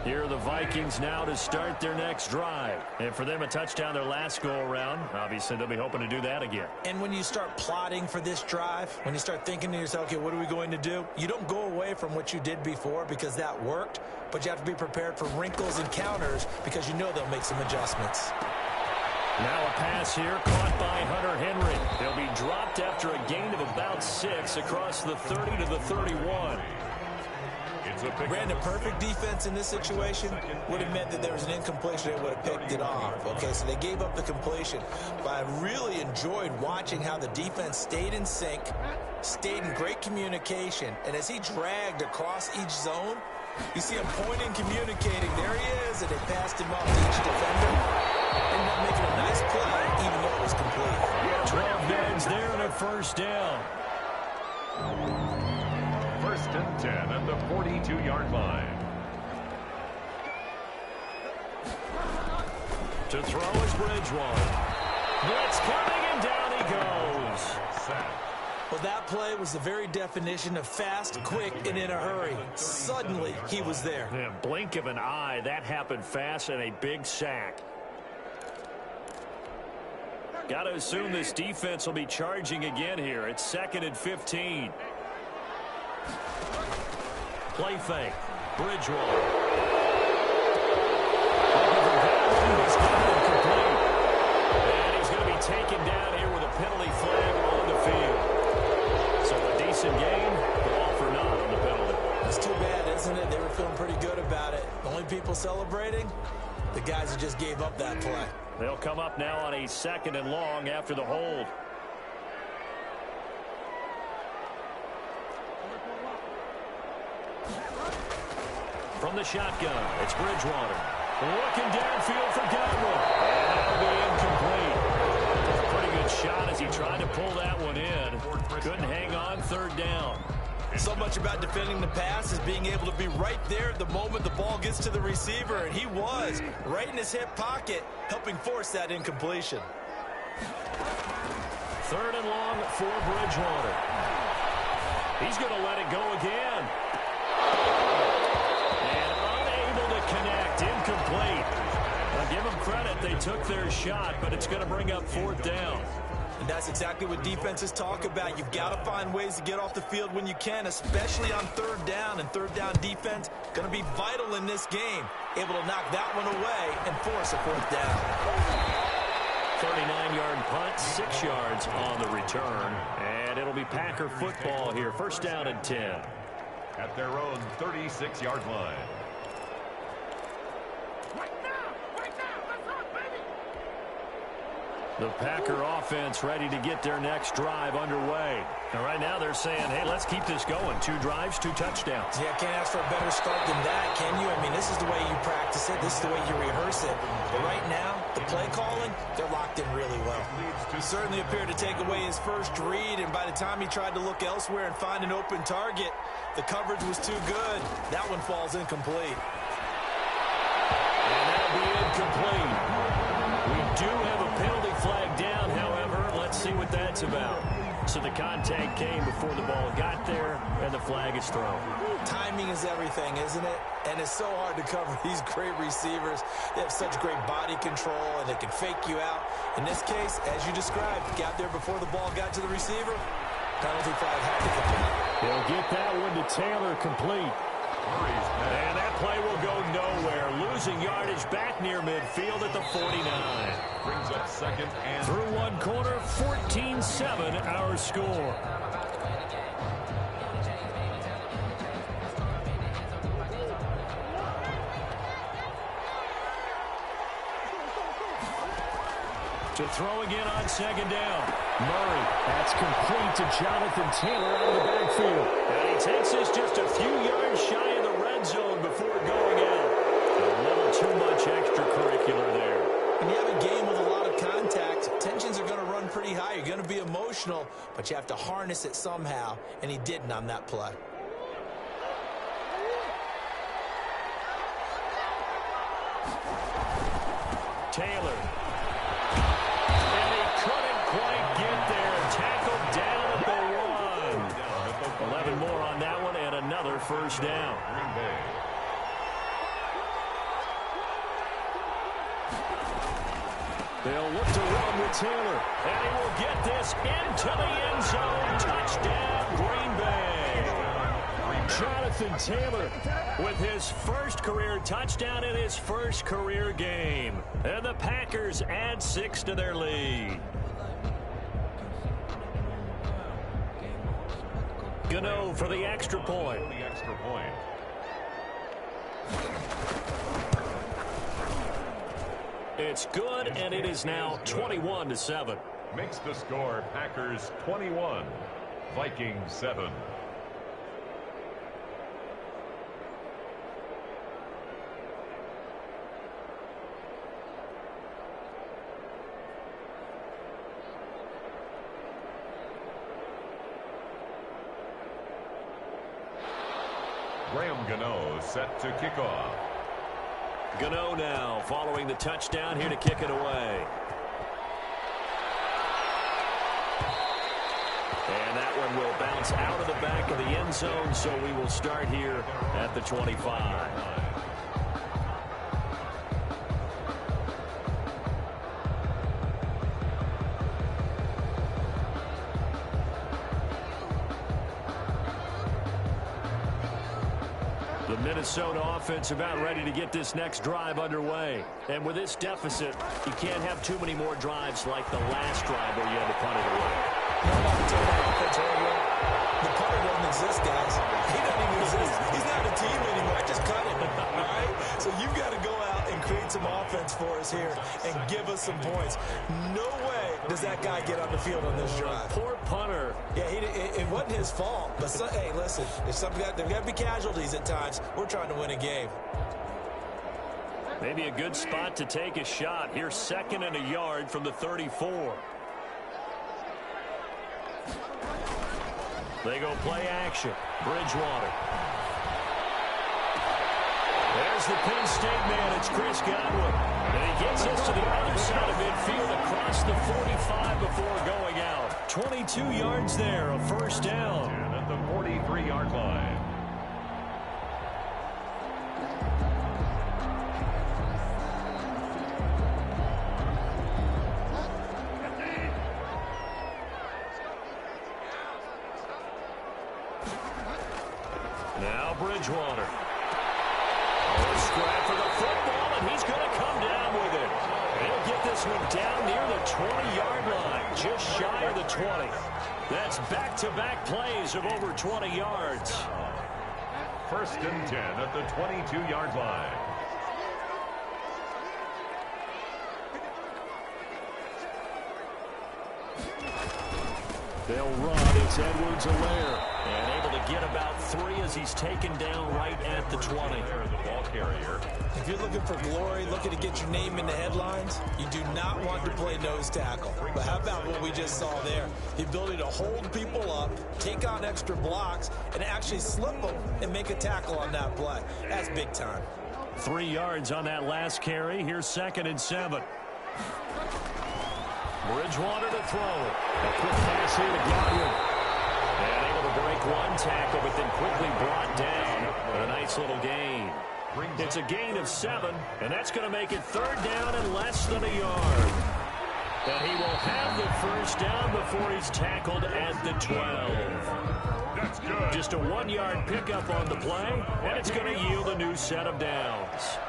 Here are the Vikings now to start their next drive. And for them, a touchdown their last go-around. Obviously, they'll be hoping to do that again. And when you start plotting for this drive, when you start thinking to yourself, okay, what are we going to do? You don't go away from what you did before because that worked, but you have to be prepared for wrinkles and counters because you know they'll make some adjustments. Now a pass here caught by Hunter Henry. He'll be dropped after a gain of about 6 across the 30 to the 31. Brandon, perfect defense in this situation would have meant that there was an incompletion. They would have picked it off. Okay, so they gave up the completion. But I really enjoyed watching how the defense stayed in sync, stayed in great communication. And as he dragged across each zone, you see him pointing, communicating. There he is, and they passed him off to each defender. Ended up making a nice play, even though it was complete. 12 yards there and a first down. First and 10 at the 42-yard line. To throw is Bridgewater. Blitz coming, and down he goes. Well, that play was the very definition of fast, quick, and in a hurry. Suddenly, he was there. Yeah, blink of an eye, that happened fast, and a big sack. Got to assume this defense will be charging again here. It's 2nd and 15. Play fake. Bridgewater. He's complete. And he's going to be taken down here with a penalty flag on the field. So a decent game, but all for naught on the penalty. It's too bad, isn't it? They were feeling pretty good about it. The only people celebrating, the guys who just gave up that play. They'll come up now on a 2nd and long after the hold. From the shotgun, it's Bridgewater. Looking downfield for Godwin. And that'll be incomplete. Pretty good shot as he tried to pull that one in. Couldn't hang on, 3rd down. So much about defending the pass is being able to be right there at the moment the ball gets to the receiver, and he was right in his hip pocket, helping force that incompletion. 3rd and long for Bridgewater. He's going to let it go again. And unable to connect, incomplete. I'll give them credit, they took their shot, but it's going to bring up 4th down. And that's exactly what defenses talk about. You've got to find ways to get off the field when you can, especially on 3rd down. And 3rd down defense going to be vital in this game. Able to knock that one away and force a 4th down. 39-yard punt, 6 yards on the return. And it'll be Packer football here. 1st down and 10. At their own 36-yard line. The Packer offense ready to get their next drive underway. And right now they're saying, hey, let's keep this going. 2 drives, 2 touchdowns. Yeah, can't ask for a better start than that, can you? I mean, this is the way you practice it. This is the way you rehearse it. But right now, the play calling, they're locked in really well. He certainly appeared to take away his first read, and by the time he tried to look elsewhere and find an open target, the coverage was too good. That one falls incomplete. And that'll be incomplete. We do have a penalty flag down, however. Let's see what that's about. So the contact came before the ball got there, and the flag is thrown. Timing is everything, isn't it? And it's so hard to cover these great receivers. They have such great body control, and they can fake you out. In this case, as you described, got there before the ball got to the receiver. Penalty flag had to complete. They'll get that one to Taylor complete. And that play will go nowhere. Losing yardage back near midfield at the 49. Brings up 2nd and... Through one quarter, 14-7 our score. To throw again on 2nd down. Murray, that's complete to Jonathan Taylor out of the backfield. And he takes this just a few yards shy of the red zone before going out. A little too much extracurricular there. When you have a game with a lot of contact, tensions are going to run pretty high. You're going to be emotional, but you have to harness it somehow, and he didn't on that play. Taylor. And he couldn't quite get there. Tackled down at the 1. 11 more on that one and another first down. They'll look to run with Taylor. And he will get this into the end zone. Touchdown, Green Bay. Jonathan Taylor with his first career touchdown in his first career game. And the Packers add 6 to their lead. Gano for the extra point. It's good, and it is now 21-7. Makes the score Packers 21, Vikings 7. Graham Gano set to kick off. Gano now following the touchdown here to kick it away. And that one will bounce out of the back of the end zone, so we will start here at the 25. The Minnesota offense about ready to get this next drive underway. And with this deficit, you can't have too many more drives like the last drive where you had to punt it away. The punter doesn't exist, guys. He doesn't even exist. He's not a team anymore. I just cut him. All right? So you've got to go out and create some offense for us here and give us some points. No way does that guy get on the field on this drive. Poor punter. Yeah, it wasn't his fault. But, hey, listen, there's got to be casualties at times. We're trying to win a game. Maybe a good spot to take a shot. Here's 2nd and a yard from the 34. They go play action. Bridgewater. There's the Penn State man. It's Chris Godwin. And he gets us to the other side of midfield across the 45 before going out. 22 yards there, a first down. And at the 43-yard line. Now Bridgewater. Oh, scrap for the football, and he's going to come down with it. He'll get this one down near the 20-yard line, just shy of the 20. That's back-to-back plays of over 20 yards. 1st and 10 at the 22-yard line. They'll run. It's Edwards-Helaire. And able to get about 3 as he's taken down right at the 20. The ball carrier. If you're looking for glory, looking to get your name in the headlines, you do not want to play nose tackle. But how about what we just saw there? The ability to hold people up, take on extra blocks, and actually slip them and make a tackle on that play. That's big time. 3 yards on that last carry. Here's 2nd and 7. Bridgewater to throw. A quick pass here to Godwin. And able to break one tackle, but then quickly brought down. But a nice little gain. It's a gain of 7, and that's going to make it 3rd down and less than a yard. And he will have the first down before he's tackled at the 12. That's good. Just a 1-yard pickup on the play, and it's going to yield a new set of downs.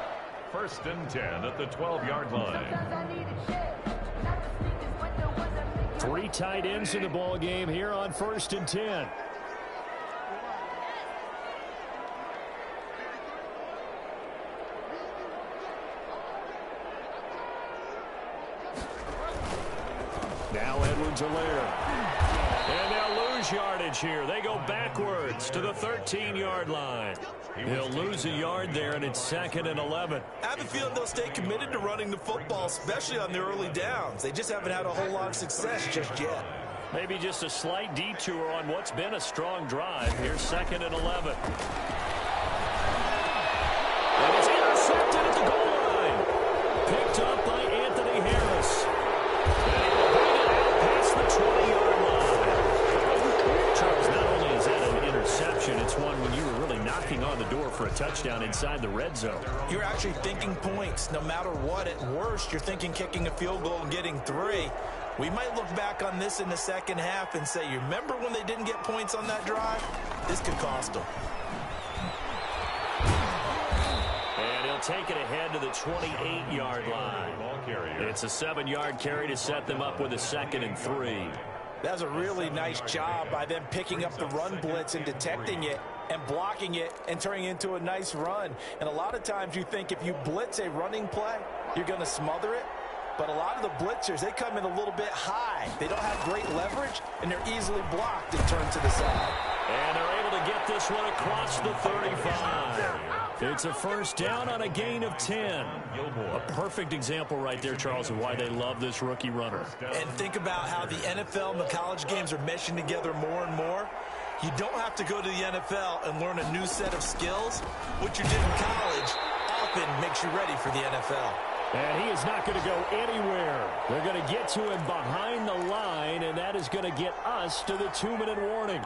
1st and 10 at the 12-yard line. 3 tight ends in the ball game here on 1st and 10. Now Edwards-Helaire. And they'll lose yardage here. They go backwards to the 13-yard line. He'll lose a yard there, and it's 2nd and 11. I have a feeling they'll stay committed to running the football, especially on the early downs. They just haven't had a whole lot of success just yet. Maybe just a slight detour on what's been a strong drive. Here's 2nd and 11. And it's intercepted at the goal line. Picked up by Anthony Harris. And he will bring it out past the 20-yard line. Charles, not only is that an interception, it's one when you were really knocking on the door for a touchdown inside the red zone. You're actually thinking points. No matter what, at worst, you're thinking kicking a field goal and getting 3. We might look back on this in the second half and say, you remember when they didn't get points on that drive? This could cost them. And he'll take it ahead to the 28-yard line. It's a 7-yard carry to set them up with a 2nd and 3. That's a really nice job by them picking up the run blitz and detecting it and blocking it and turning it into a nice run. And a lot of times you think if you blitz a running play, you're going to smother it. But a lot of the blitzers, they come in a little bit high. They don't have great leverage, and they're easily blocked and turned to the side. And they're able to get this one across the 35. It's a first down on a gain of 10. A perfect example right there, Charles, of why they love this rookie runner. And think about how the NFL and the college games are meshing together more and more. You don't have to go to the NFL and learn a new set of skills. What you did in college often makes you ready for the NFL. And he is not going to go anywhere. They're going to get to him behind the line, and that is going to get us to the 2-minute warning.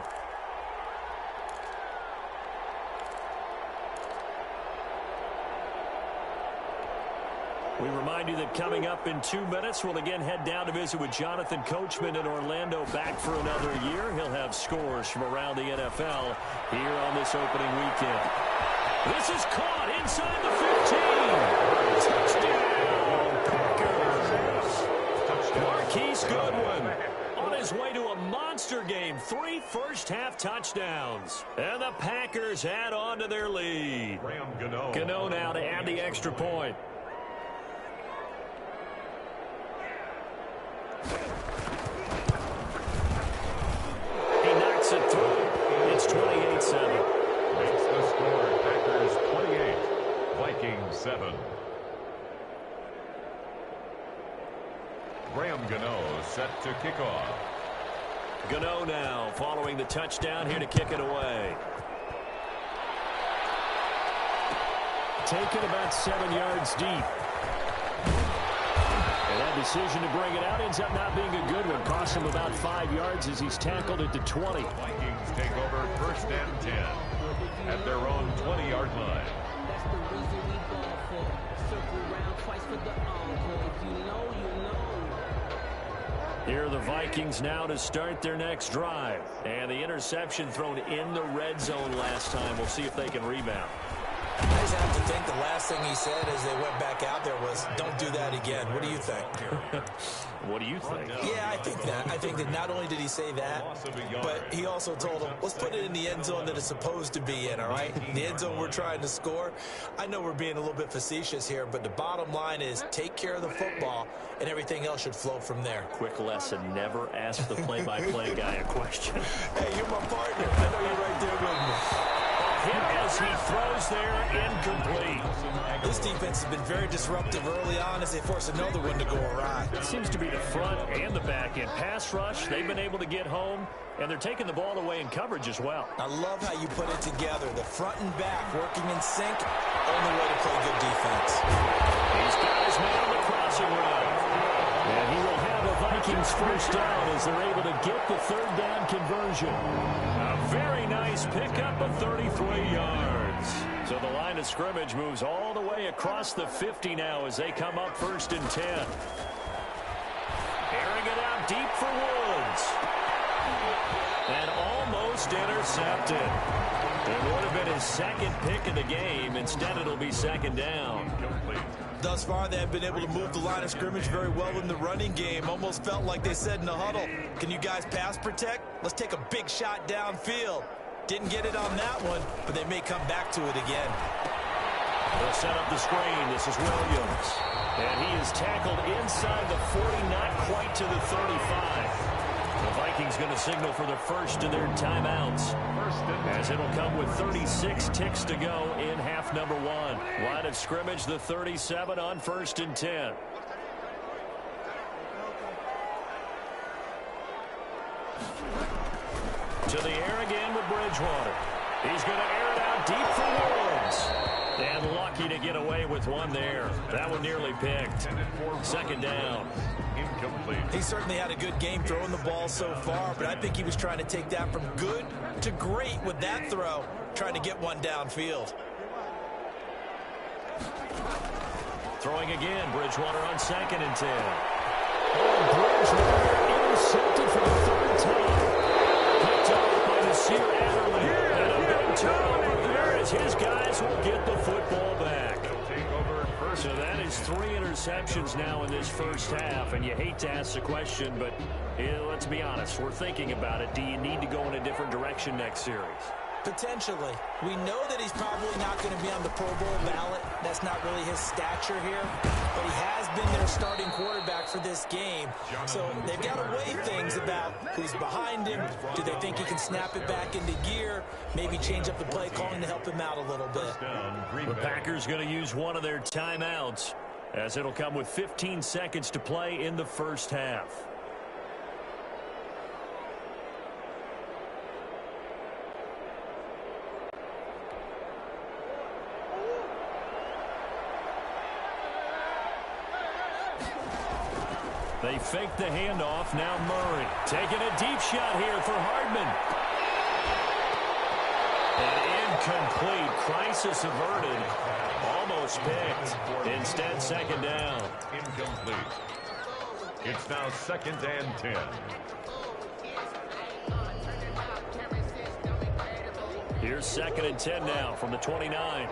We remind you that coming up in 2 minutes, we'll again head down to visit with Jonathan Coachman in Orlando, back for another year. He'll have scores from around the NFL here on this opening weekend. This is caught inside the 15. Touchdown, Packers. Marquise Goodwin on his way to a monster game. 3 first-half touchdowns. And the Packers add on to their lead. Gano now to add the extra point. He knocks it through. It's 28-7. Makes the score Packers 28, Vikings 7. Graham Gano set to kick off. Gano now following the touchdown here to kick it away. Taken about 7 yards deep. And that decision to bring it out ends up not being a good one. Cost him about 5 yards as he's tackled at the 20. Vikings take over 1st and 10 at their own 20-yard line. That's the reason we ball for. Circle around twice for the encore. If you know, you know. Here are the Vikings now to start their next drive. And the interception thrown in the red zone last time. We'll see if they can rebound. I just have to think the last thing he said as they went back out there was, don't do that again. What do you think? What do you think? Yeah, I think that. I think that not only did he say that, but he also told them, let's put it in the end zone that it's supposed to be in, all right? The end zone we're trying to score. I know we're being a little bit facetious here, but the bottom line is take care of the football, and everything else should flow from there. Quick lesson, never ask the play-by-play guy a question. Hey, you're my partner. I know you're right there with me. Hit as he throws there, incomplete. This defense has been very disruptive early on as they force another one to go awry. It seems to be the front and the back end. Pass rush, they've been able to get home, and they're taking the ball away in coverage as well. I love how you put it together. The front and back working in sync, only way to play good defense. He's got his man on the crossing route. And he will have the Vikings first down as they're able to get the 3rd down conversion. A very nice pickup of 33 yards. So the line of scrimmage moves all the way across the 50 now as they come up 1st and 10. Airing it out deep for Woods. And almost intercepted. It would have been his 2nd pick of the game. Instead, it'll be 2nd down. Thus far, they have been able to move the line of scrimmage very well in the running game. Almost felt like they said in the huddle, can you guys pass protect? Let's take a big shot downfield. Didn't get it on that one, but they may come back to it again. They'll set up the screen. This is Williams. And he is tackled inside the 40, not quite to the 35. The Vikings going to signal for the first of their timeouts, as it'll come with 36 ticks to go in half number 1. Line of scrimmage, the 37 on 1st and 10. To the air again with Bridgewater. He's going to air it out deep for Woods. And lucky to get away with one there. That one nearly picked. 2nd down. Incomplete. He certainly had a good game throwing the ball so far, but I think he was trying to take that from good to great with that throw, trying to get one downfield. Throwing again, Bridgewater on 2nd and 10. Bridgewater intercepted for the 3rd time. Picked up by Nasir Adderley. And a big turnover there as his guys will get the football back. So that is 3 interceptions now in this first half. And you hate to ask the question, but let's be honest. We're thinking about it. Do you need to go in a different direction next series? Potentially. We know that he's probably not going to be on the Pro Bowl ballot. That's not really his stature here. But he has been their starting quarterback for this game. So they've got to weigh things about who's behind him. Do they think he can snap it back into gear? Maybe change up the play calling to help him out a little bit. The Packers going to use one of their timeouts as it'll come with 15 seconds to play in the first half. They fake the handoff. Now Murray taking a deep shot here for Hardman. And incomplete. Crisis averted. Almost picked. Instead, 2nd down. Incomplete. It's now 2nd and 10. Here's 2nd and 10 now from the 29.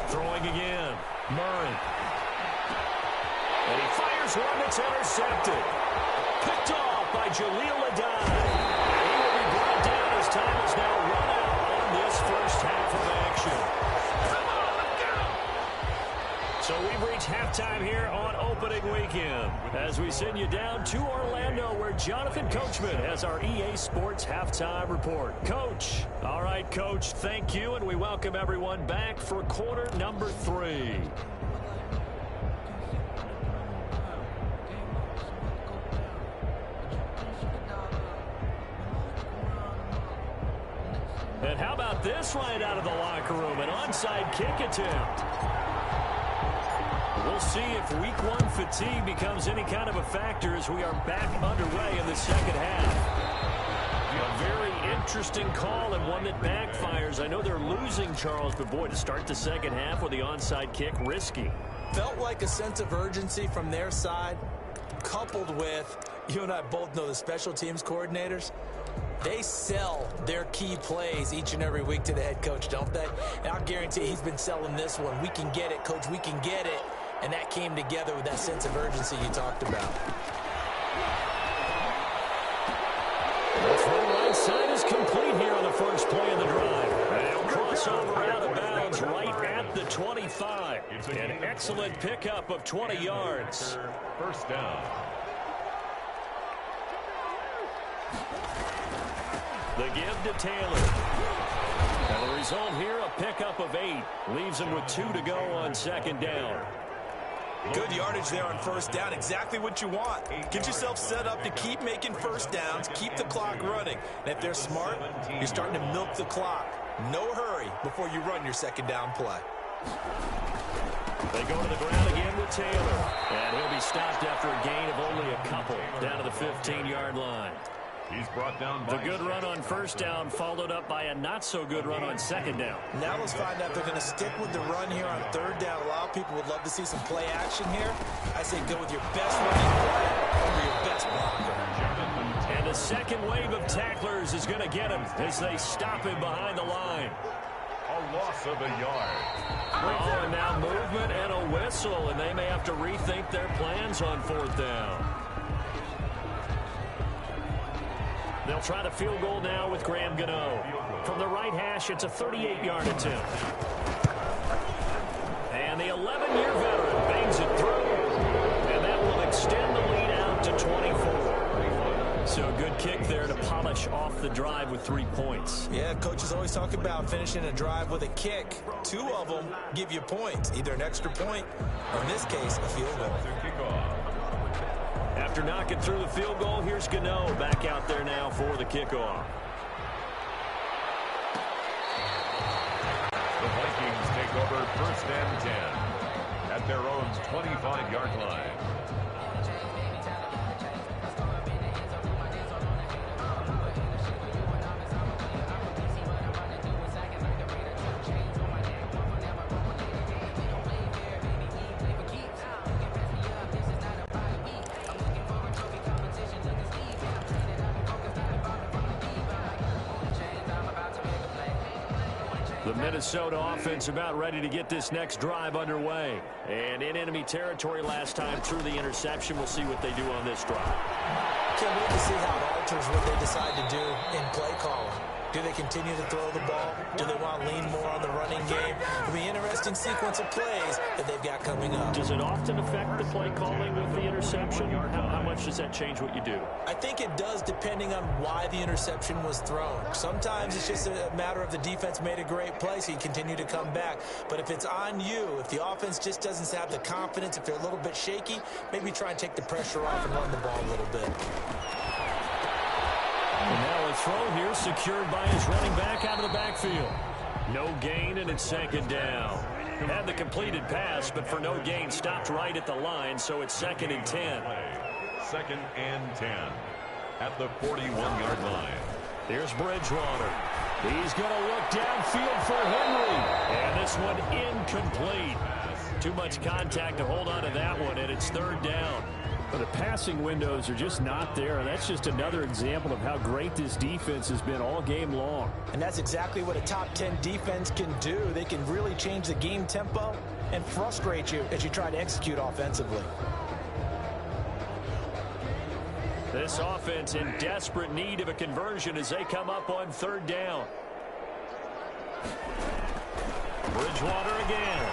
Throwing again. Murray. And he fires one that's intercepted. Picked off by Jaleel Adai. He will be brought down as time is now run out on this first half of action. So we've reached halftime here on opening weekend as we send you down to Orlando where Jonathan Coachman has our EA Sports halftime report. Coach. All right, Coach, thank you, and we welcome everyone back for quarter number 3. And how about this right out of the locker room? An onside kick attempt. We'll see if week 1 fatigue becomes any kind of a factor as we are back underway in the second half. A very interesting call and one that backfires. I know they're losing, Charles, but boy, to start the second half with the onside kick, risky. Felt like a sense of urgency from their side, coupled with, you and I both know the special teams coordinators, they sell their key plays each and every week to the head coach, don't they? And I'll guarantee he's been selling this one. We can get it, Coach, we can get it. And that came together with that sense of urgency you talked about. The front right side is complete here on the first play of the drive. And crossover out of bounds right at the 25. An excellent pickup of 20 yards. First down. The give to Taylor. And the result here, a pickup of 8. Leaves him with 2 to go on 2nd down. Good yardage there on first down. Exactly what you want. Get yourself set up to keep making first downs, keep the clock running. And if they're smart, you're starting to milk the clock. No hurry before you run your second down play. They go to the ground again with Taylor. And he'll be stopped after a gain of only a couple down to the 15-yard line. He's brought down by the good run on first down, followed up by a not-so-good run on 2nd down. Now let's find out if they're going to stick with the run here on 3rd down. A lot of people would love to see some play action here. I say go with your best running play over your best blocker. And the second wave of tacklers is going to get him as they stop him behind the line. A loss of a yard. Oh, and now movement and a whistle, and they may have to rethink their plans on 4th down. They'll try the field goal now with Graham Gano. From the right hash, it's a 38-yard attempt. And the 11-year veteran bangs it through. And that will extend the lead out to 24. So a good kick there to polish off the drive with 3 points. Yeah, coaches always talk about finishing a drive with a kick. 2 of them give you points, either an extra point or, in this case, a field goal. After knocking through the field goal, here's Gano back out there now for the kickoff. The Vikings take over 1st and 10 at at their own 25-yard line. The Minnesota offense about ready to get this next drive underway. And in enemy territory last time through the interception. We'll see what they do on this drive. Can't wait to see how it alters what they decide to do in play calling. Do they continue to throw the ball? Do they want to lean more on the running game? It'll be an interesting sequence of plays that they've got coming up. Does it often affect the play calling with the interception? How much does that change what you do? I think it does, depending on why the interception was thrown. Sometimes it's just a matter of the defense made a great play, so you continue to come back. But if it's on you, if the offense just doesn't have the confidence, if they're a little bit shaky, maybe try and take the pressure off and run the ball a little bit. And now a throw here secured by his running back out of the backfield. No gain, and it's second down. Had the completed pass, but for no gain, stopped right at the line, so it's 2nd and 10. 2nd and 10 at the 41-yard line. Here's Bridgewater. He's going to look downfield for Henry. And this one incomplete. Too much contact to hold on to that one, and it's 3rd down. But the passing windows are just not there, and that's just another example of how great this defense has been all game long. And that's exactly what a top 10 defense can do. They can really change the game tempo and frustrate you as you try to execute offensively. This offense in desperate need of a conversion as they come up on 3rd down. Bridgewater again.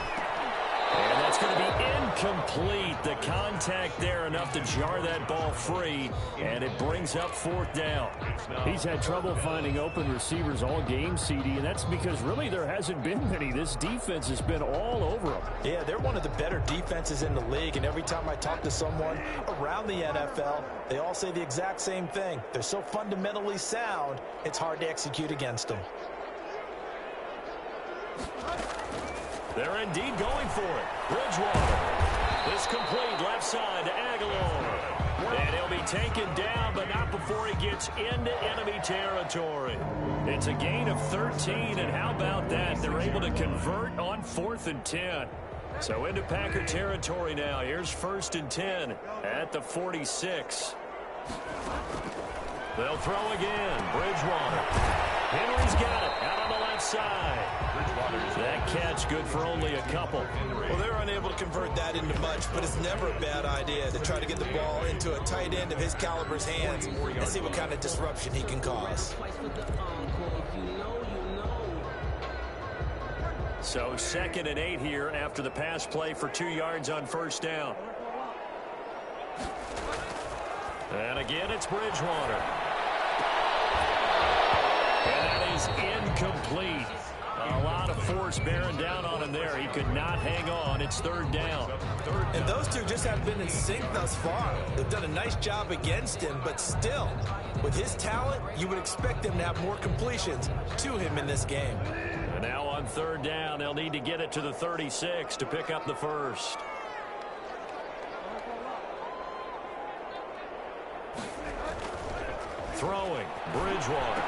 And that's going to be incomplete. The contact there enough to jar that ball free, and it brings up 4th down. He's had trouble finding open receivers all game, CD, and that's because really there hasn't been many. This defense has been all over them. Yeah, they're one of the better defenses in the league, and every time I talk to someone around the NFL, they all say the exact same thing. They're so fundamentally sound, it's hard to execute against them. They're indeed going for it. Bridgewater. This complete left side to Aguilar. And he'll be taken down, but not before he gets into enemy territory. It's a gain of 13, and how about that? They're able to convert on 4th and 10. So into Packer territory now. Here's 1st and 10 at the 46. They'll throw again. Bridgewater. Henry's got it out on the left side. That catch good for only a couple. Well, they're unable to convert that into much, but it's never a bad idea to try to get the ball into a tight end of his caliber's hands and see what kind of disruption he can cause. So 2nd and 8 here after the pass play for 2 yards on 1st down. And again, it's Bridgewater. And that is incomplete. A lot of force bearing down on him there. He could not hang on. It's 3rd down. And those two just haven't been in sync thus far. They've done a nice job against him, but still, with his talent, you would expect him to have more completions to him in this game. And now on 3rd down, they'll need to get it to the 36 to pick up the first. Throwing, Bridgewater.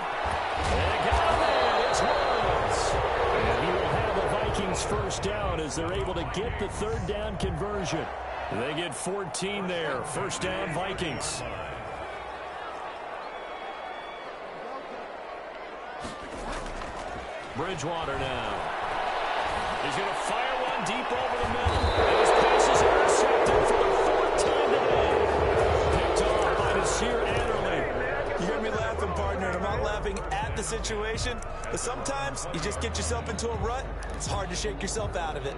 And got it! It's Woods! And he will have the Vikings first down as they're able to get the 3rd down conversion. They get 14 there. First down, Vikings. Bridgewater now. He's going to fire one deep over the middle. And his pass is intercepted for the 4th time today. Picked off by Nasir Adderley. You're going to be laughing, partner, and I'm not laughing at the situation, but sometimes you just get yourself into a rut. It's hard to shake yourself out of it.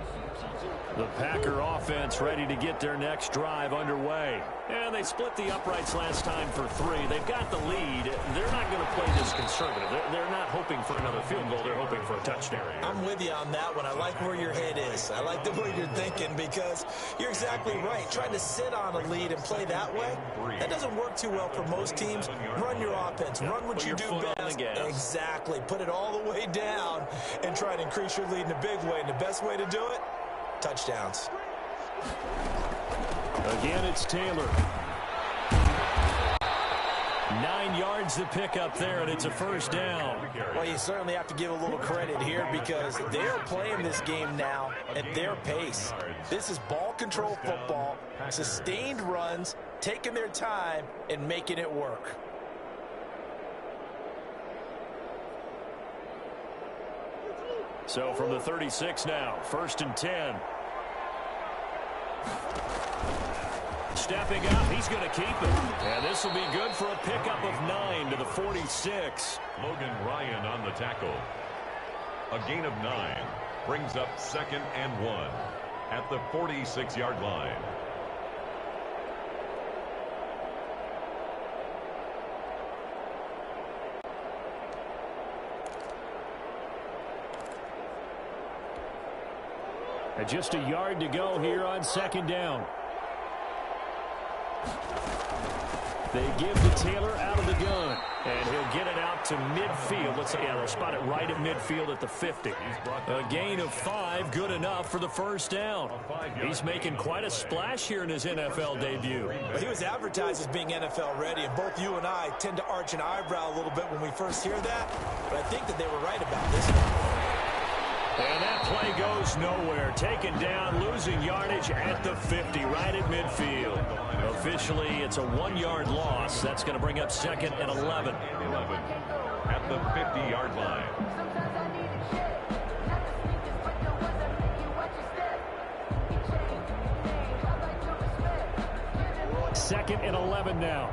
The Packer offense ready to get their next drive underway. And they split the uprights last time for 3. They've got the lead. They're not going to play this conservative. They're not hoping for another field goal. They're hoping for a touchdown. I'm with you on that one. I like where your head is. I like the way you're thinking because you're exactly right. Trying to sit on a lead and play that way, that doesn't work too well for most teams. Run your offense. Run what you do best. Exactly. Put it all the way down and try to increase your lead in a big way. And the best way to do it? Touchdowns. Again, it's Taylor. 9 yards to pick up there, and it's a first down. Well, you certainly have to give a little credit here because they're playing this game now at their pace. This is ball control football, sustained runs, taking their time, and making it work. So from the 36 now, 1st and 10. Stepping up, he's going to keep it. And this will be good for a pickup of 9 to the 46. Logan Ryan on the tackle. A gain of 9 brings up 2nd and 1 at the 46-yard line. And just a yard to go here on 2nd down. They give to Taylor out of the gun. And he'll get it out to midfield. Let's say, they'll spot it right at midfield at the 50. A gain of 5, good enough for the first down. He's making quite a splash here in his NFL debut. Well, he was advertised as being NFL ready, and both you and I tend to arch an eyebrow a little bit when we first hear that. But I think that they were right about this one. And that play goes nowhere. Taken down, losing yardage at the 50, right at midfield. Officially, it's a 1-yard loss. That's going to bring up 2nd and 11. 11 at the 50-yard line. Second and 11 now.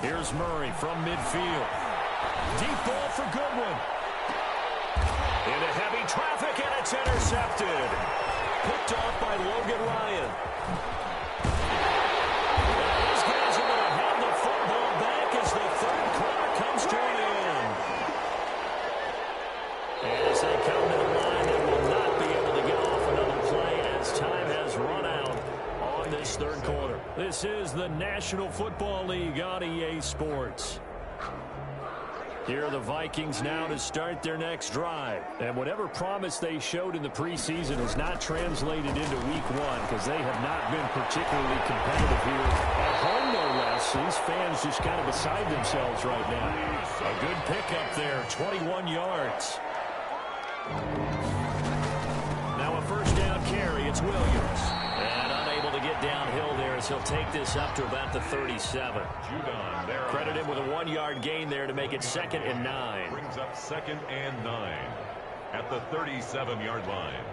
Here's Murray from midfield. Deep ball for Goodwin. Into heavy traffic, and it's intercepted. Picked off by Logan Ryan. Now these guys are going to hand the football back as the 3rd quarter comes to an end. And as they come to the line, they will not be able to get off another play as time has run out on this 3rd quarter. This is the National Football League on EA Sports. Here are the Vikings now to start their next drive. And whatever promise they showed in the preseason has not translated into week 1 because they have not been particularly competitive here at home, no less. These fans just kind of beside themselves right now. A good pickup there, 21 yards. Now a first down carry, it's Williams. And unable to get downhill there as he'll take this up to about the 37. Credit him with a 1-yard gain there to make it 2nd and 9. Brings up 2nd and 9 at the 37-yard line.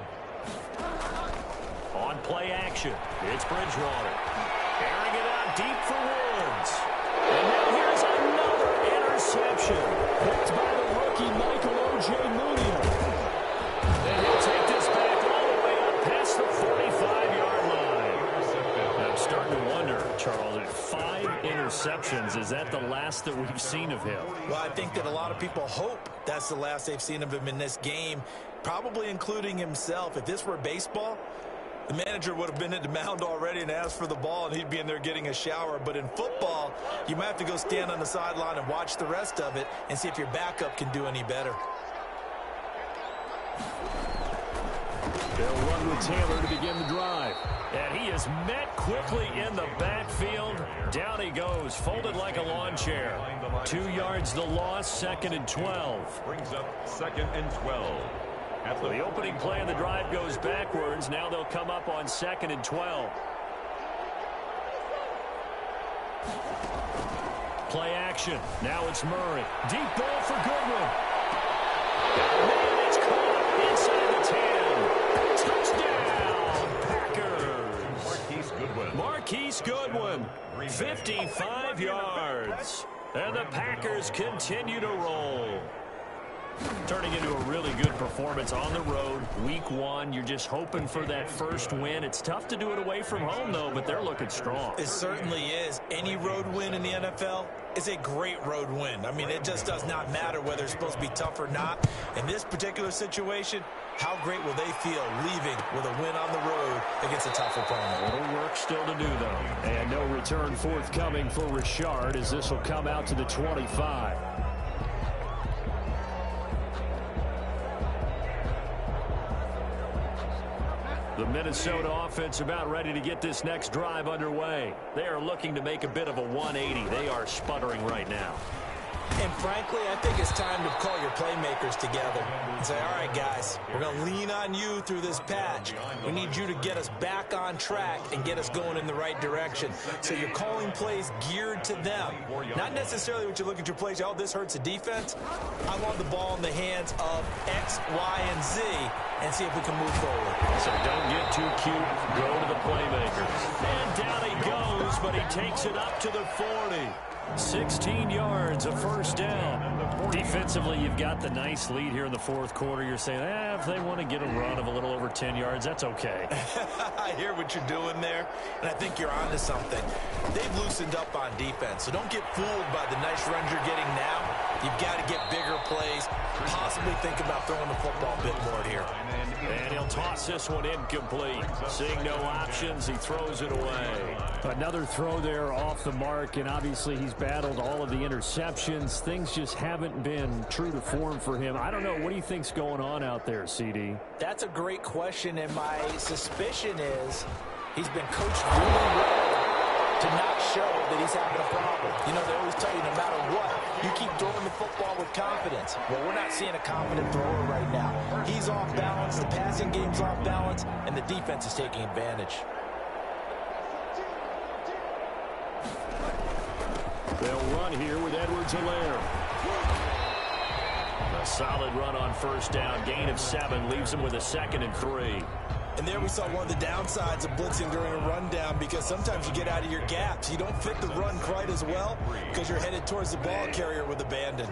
On play action, it's Bridgewater. Airing it out deep for Woods. And now here's another interception. Picked by the rookie Michael Ojemudia. And he'll take this back all the way up past the 45-yard line. I'm starting to wonder, Charles, if 5 interceptions, is that the last that we've seen of him? Well, I think that a lot of people hope that's the last they've seen of him in this game, probably including himself. If this were baseball, the manager would have been at the mound already and asked for the ball, and he'd be in there getting a shower. But in football, you might have to go stand on the sideline and watch the rest of it and see if your backup can do any better. They'll run with Taylor to begin the drive. And he is met quickly in the backfield. Down he goes, folded like a lawn chair. 2 yards the loss, 2nd and 12. Brings up 2nd and 12. So the opening play of the drive goes backwards. Now they'll come up on 2nd and 12. Play action. Now it's Murray. Deep ball for Goodwin. And it's caught inside the 10. Touchdown, Packers. Marquise Goodwin, 55 yards. And the Packers continue to roll. Turning into a really good performance on the road. Week 1, you're just hoping for that first win. It's tough to do it away from home, though, but they're looking strong. It certainly is. Any road win in the NFL is a great road win. I mean, it just does not matter whether it's supposed to be tough or not. In this particular situation, how great will they feel leaving with a win on the road against a tough opponent? A little work still to do, though. And no return forthcoming for Richard as this will come out to the 25. The Minnesota offense about ready to get this next drive underway. They are looking to make a bit of a 180. They are sputtering right now. And frankly, I think it's time to call your playmakers together and say, all right, guys, we're going to lean on you through this patch. We need you to get us back on track and get us going in the right direction. So you're calling plays geared to them. Not necessarily what you look at your plays, oh, this hurts the defense. I want the ball in the hands of X, Y, and Z and see if we can move forward. So don't get too cute. Go to the playmakers. And down he goes, but he takes it up to the 40. 16 yards, a first down. Defensively, you've got the nice lead here in the fourth quarter. You're saying, if they want to get a run of a little over 10 yards, that's okay. I hear what you're doing there, and I think you're onto something. They've loosened up on defense, so don't get fooled by the nice runs you're getting now. You've got to get bigger plays, possibly think about throwing the football a bit more here. And he'll toss this one incomplete. Seeing no options, he throws it away. Another throw there off the mark, and obviously he's battled all of the interceptions. Things just haven't been true to form for him. I don't know. What do you think's going on out there, CD? That's a great question, and my suspicion is he's been coached really well to not show that he's having a problem. You know, they always tell you no matter what, you keep throwing the football with confidence. Well, we're not seeing a confident thrower right now. He's off balance, the passing game's off balance, and the defense is taking advantage. They'll run here with Edwards-Helaire. A solid run on first down. Gain of 7 leaves him with a 2nd and 3. And there we saw one of the downsides of blitzing during a rundown, because sometimes you get out of your gaps. You don't fit the run quite as well because you're headed towards the ball carrier with abandon.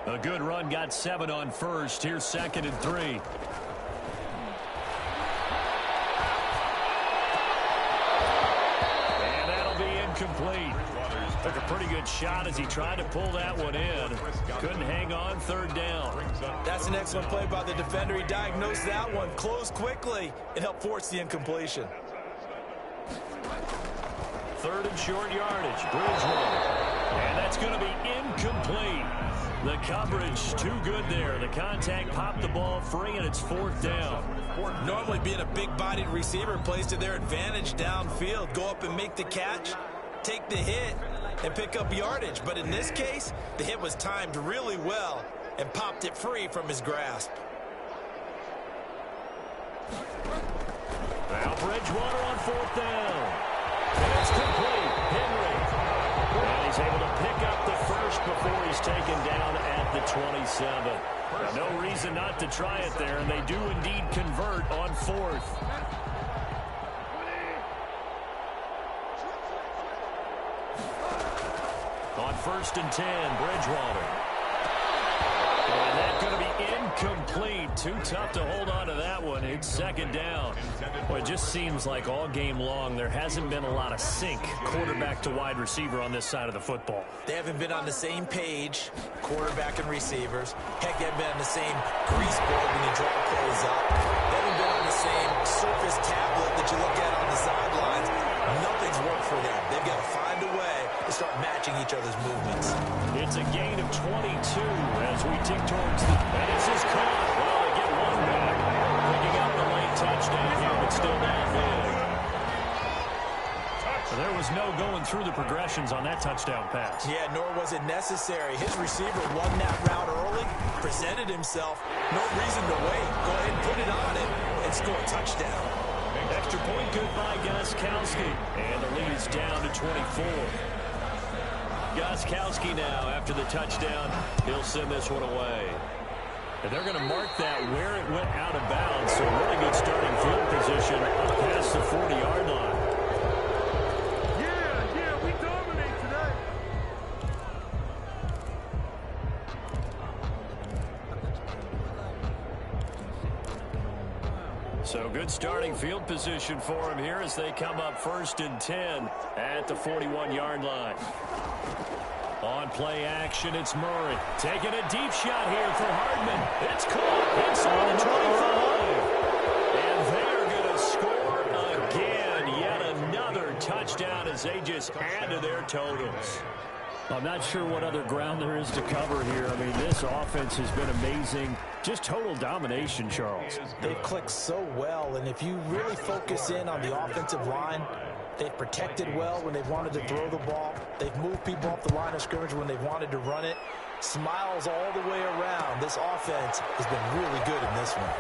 A good run, got 7 on first. Here's 2nd and 3. And that'll be incomplete. Took a pretty good shot as he tried to pull that one in. Couldn't hang on, 3rd down. That's an excellent play by the defender. He diagnosed that one, closed quickly, and helped force the incompletion. 3rd and short yardage, Bridgewater. And that's going to be incomplete. The coverage too good there. The contact popped the ball free, and it's 4th down. Normally being a big-bodied receiver plays to their advantage downfield. Go up and make the catch, take the hit, and pick up yardage. But in this case, the hit was timed really well and popped it free from his grasp. Now Bridgewater on 4th down. And it's complete. Henry. And he's able to pick up the first before he's taken down at the 27. Now, no reason not to try it there, and they do indeed convert on 4th. On 1st and 10, Bridgewater. And that's going to be incomplete. Too tough to hold on to that one. It's 2nd down. Well, it just seems like all game long there hasn't been a lot of sync quarterback to wide receiver on this side of the football. They haven't been on the same page, quarterback and receivers. Heck, they haven't been on the same grease board when you draw plays up. They haven't been on the same surface tablet that you look at on the sidelines. Nothing's worked for them. They've got to find a way to start matching each other's movements. It's a gain of 22 as we tick towards the... And this is caught. Well, they get one back. Picking up the late touchdown here, but still downfield. So there was no going through the progressions on that touchdown pass. Yeah, nor was it necessary. His receiver won that route early, presented himself. No reason to wait. Go ahead and put it on him and score a touchdown. Extra point good by Gostkowski. And the lead is down to 24. Gostkowski now, after the touchdown, he'll send this one away. And they're going to mark that where it went out of bounds. So really good starting field position up past the 40-yard line. Yeah, we dominate today. So good starting field position for him here as they come up 1st and 10 at the 41-yard line. On play action, it's Murray. Taking a deep shot here for Hardman. It's caught inside the 25. And they're going to score again. Yet another touchdown as they just add to their totals. I'm not sure what other ground there is to cover here. I mean, this offense has been amazing. Just total domination, Charles. They've clicked so well, and if you really focus in on the offensive line, they've protected well when they've wanted to throw the ball. They've moved people off the line of scrimmage when they've wanted to run it. Smiles all the way around. This offense has been really good in this one.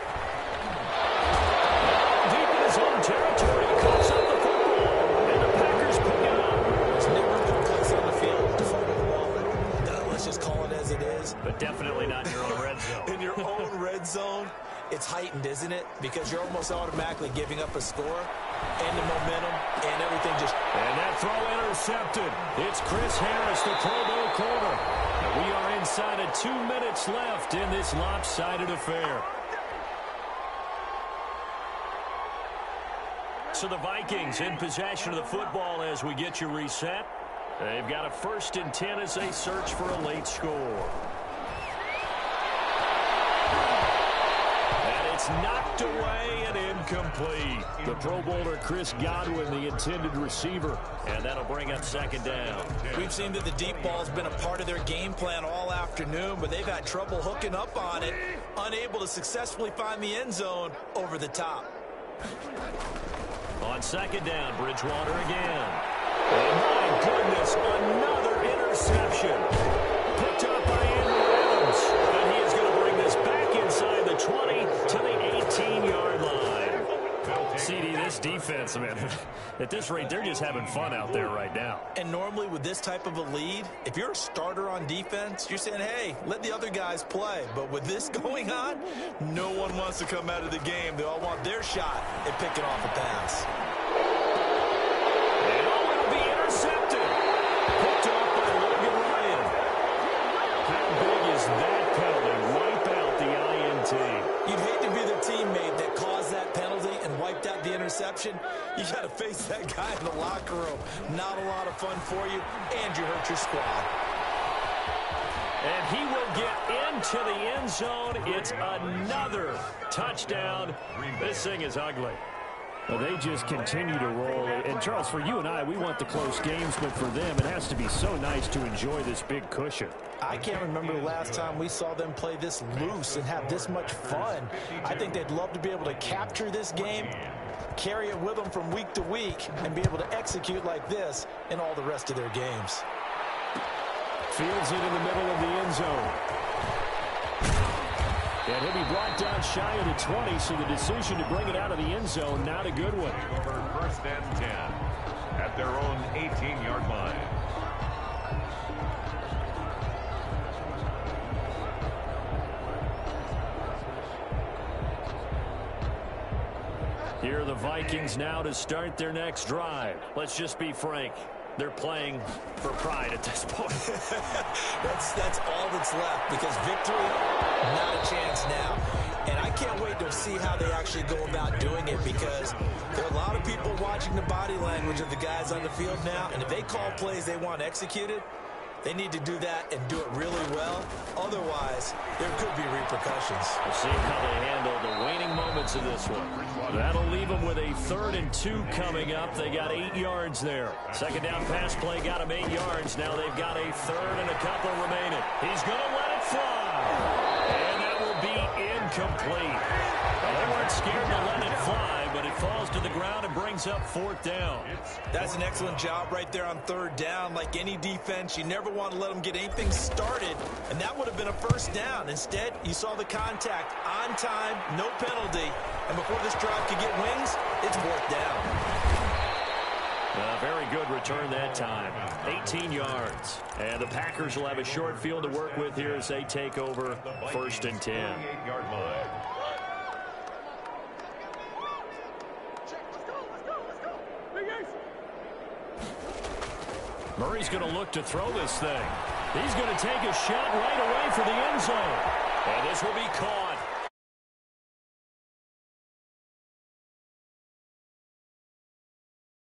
Deep in his own territory, he calls up the football, and the Packers pick it up. There's never been a place on the field to fumble the ball. Let's just call it as it is. But definitely not in your own red zone. In your own red zone, it's heightened, isn't it? Because you're almost automatically giving up a score and the momentum and everything just... And that throw intercepted. It's Chris Harris, the Pro Bowl corner. And we are inside of 2 minutes left in this lopsided affair. So the Vikings in possession of the football as we get you reset. They've got a 1st and 10 as they search for a late score. And it's knocked away and incomplete. The Pro Bowler Chris Godwin, the intended receiver. And that'll bring up 2nd down. We've seen that the deep ball's been a part of their game plan all afternoon, but they've had trouble hooking up on it, unable to successfully find the end zone over the top. On 2nd down, Bridgewater again. Oh, my goodness, another interception. Picked up by Andrew Adams. And he is going to bring this back inside the 20 to the 18-yard line. CD, this defense, man, at this rate, they're just having fun out there right now. And normally with this type of a lead, if you're a starter on defense, you're saying, hey, let the other guys play. But with this going on, no one wants to come out of the game. They all want their shot at picking off a pass. That penalty wipe out the INT. You'd hate to be the teammate that caused that penalty and wiped out the interception. You got to face that guy in the locker room. Not a lot of fun for you, and you hurt your squad. And he will get into the end zone. It's another touchdown. This thing is ugly. Well, they just continue to roll. And, Charles, for you and I, we want the close games, but for them, it has to be so nice to enjoy this big cushion. I can't remember the last time we saw them play this loose and have this much fun. I think they'd love to be able to capture this game, carry it with them from week to week, and be able to execute like this in all the rest of their games. Fields it in the middle of the end zone. And he'll be brought down shy of the 20, so the decision to bring it out of the end zone, not a good one. Over 1st and 10 at their own 18-yard line. Here are the Vikings now to start their next drive. Let's just be frank. They're playing for pride at this point. That's all that's left, because victory, not a chance now. And I can't wait to see how they actually go about doing it, because there are a lot of people watching the body language of the guys on the field now, and if they call plays they want executed, they need to do that and do it really well. Otherwise, there could be repercussions. We'll see how they handle the waning moments of this one. That'll leave them with a 3rd and 2 coming up. They got 8 yards there. 2nd down pass play got them 8 yards. Now they've got a 3rd and a couple remaining. He's going to let it fly. And that will be incomplete. They weren't scared to let it fly, but it falls to the ground and brings up 4th down. That's an excellent job right there on 3rd down. Like any defense, you never want to let them get anything started, and that would have been a 1st down. Instead, you saw the contact on time, no penalty, and before this drive could get wings, it's 4th down. Very good return that time. 18 yards. And the Packers will have a short field to work with here as they take over 1st and 10. 28-yard line. Murray's going to look to throw this thing. He's going to take a shot right away for the end zone. And this will be caught.